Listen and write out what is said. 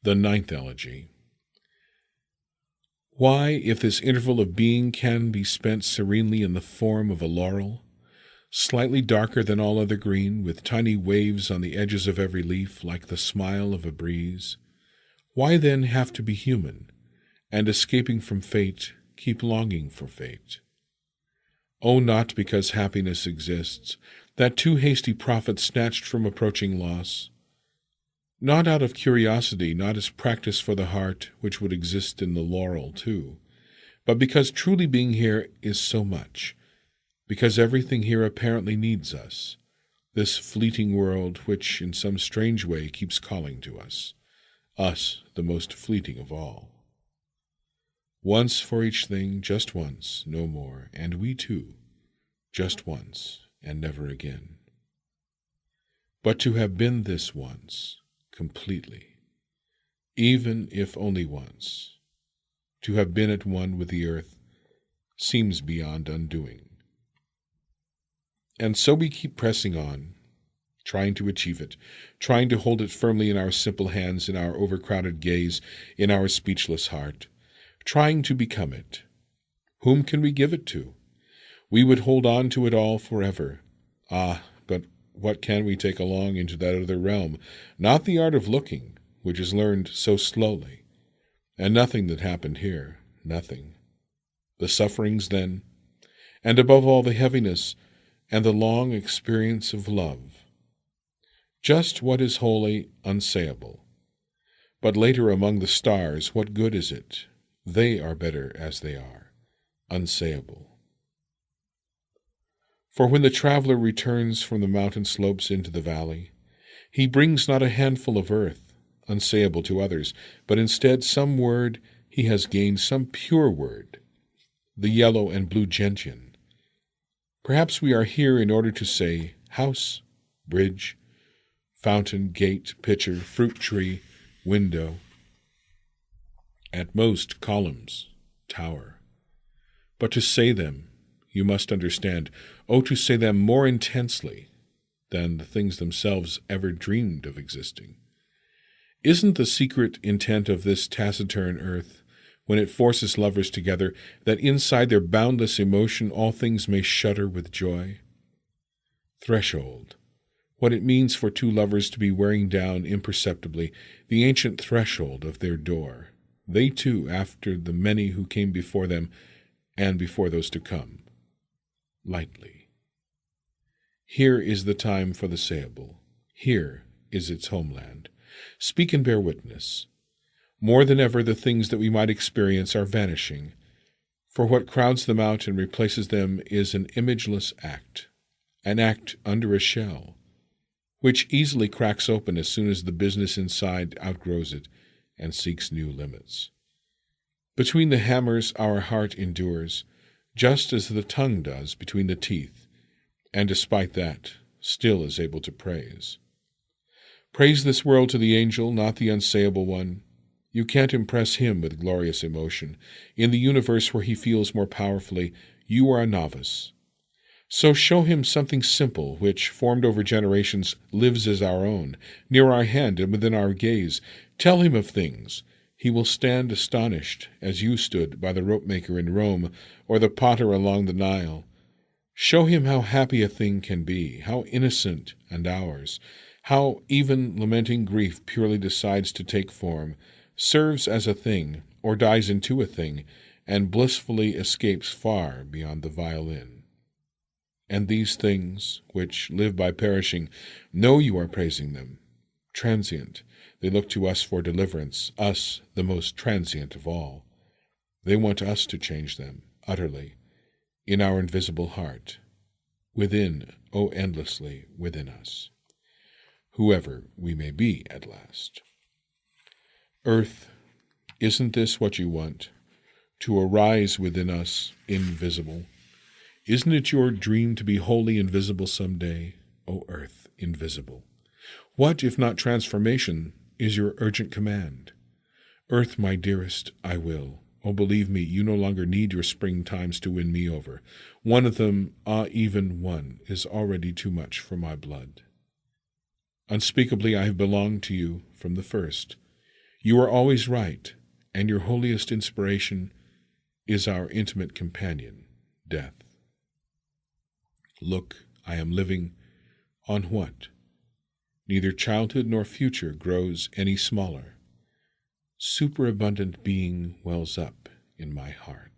The Ninth Elegy. Why, if this interval of being can be spent serenely in the form of a laurel, slightly darker than all other green, with tiny waves on the edges of every leaf like the smile of a breeze, why then have to be human, and escaping from fate, keep longing for fate? Oh, not because happiness exists, that too hasty prophet snatched from approaching loss, not out of curiosity, not as practice for the heart, which would exist in the laurel too, but because truly being here is so much, because everything here apparently needs us, this fleeting world which in some strange way keeps calling to us the most fleeting of all. Once for each thing, just once, no more, and we too, just once, and never again. But to have been this once, completely, even if only once, to have been at one with the earth, seems beyond undoing. And so we keep pressing on, trying to achieve it, trying to hold it firmly in our simple hands, in our overcrowded gaze, in our speechless heart, trying to become it. Whom can we give it to? We would hold on to it all forever. Ah, but what can we take along into that other realm? Not the art of looking, which is learned so slowly, and nothing that happened here, nothing. The sufferings then, and above all the heaviness, and the long experience of love. Just what is wholly unsayable. But later among the stars, what good is it? They are better as they are, unsayable. For when the traveler returns from the mountain slopes into the valley, he brings not a handful of earth, unsayable to others, but instead some word he has gained, some pure word, the yellow and blue gentian. Perhaps we are here in order to say house, bridge, fountain, gate, pitcher, fruit tree, window, at most columns, tower. But to say them, you must understand, to say them more intensely than the things themselves ever dreamed of existing. Isn't the secret intent of this taciturn earth, when it forces lovers together, that inside their boundless emotion all things may shudder with joy? Threshold, what it means for two lovers to be wearing down imperceptibly the ancient threshold of their door, they too, after the many who came before them, and before those to come. Lightly. Here is the time for the sayable. Here is its homeland. Speak and bear witness. More than ever the things that we might experience are vanishing, for what crowds them out and replaces them is an imageless act, an act under a shell, which easily cracks open as soon as the business inside outgrows it and seeks new limits. Between the hammers our heart endures, just as the tongue does between the teeth, and despite that, still is able to praise. Praise this world to the angel, not the unsayable one. You can't impress him with glorious emotion. In the universe where he feels more powerfully, you are a novice. So show him something simple, which, formed over generations, lives as our own, near our hand and within our gaze. Tell him of things. He will stand astonished, as you stood by the rope-maker in Rome, or the potter along the Nile. Show him how happy a thing can be, how innocent and ours, how even lamenting grief purely decides to take form, serves as a thing, or dies into a thing, and blissfully escapes far beyond the violin. And these things, which live by perishing, know you are praising them. Transient, they look to us for deliverance, us, the most transient of all. They want us to change them, utterly, in our invisible heart, within, endlessly within us, whoever we may be at last. Earth, isn't this what you want? To arise within us, invisible? Isn't it your dream to be wholly invisible some day, O Earth, invisible? What, if not transformation, is your urgent command? Earth, my dearest, I will. Oh, believe me, you no longer need your springtimes to win me over. One of them, even one, is already too much for my blood. Unspeakably I have belonged to you from the first. You are always right, and your holiest inspiration is our intimate companion, death. Look, I am living on what? Neither childhood nor future grows any smaller. Superabundant being wells up in my heart.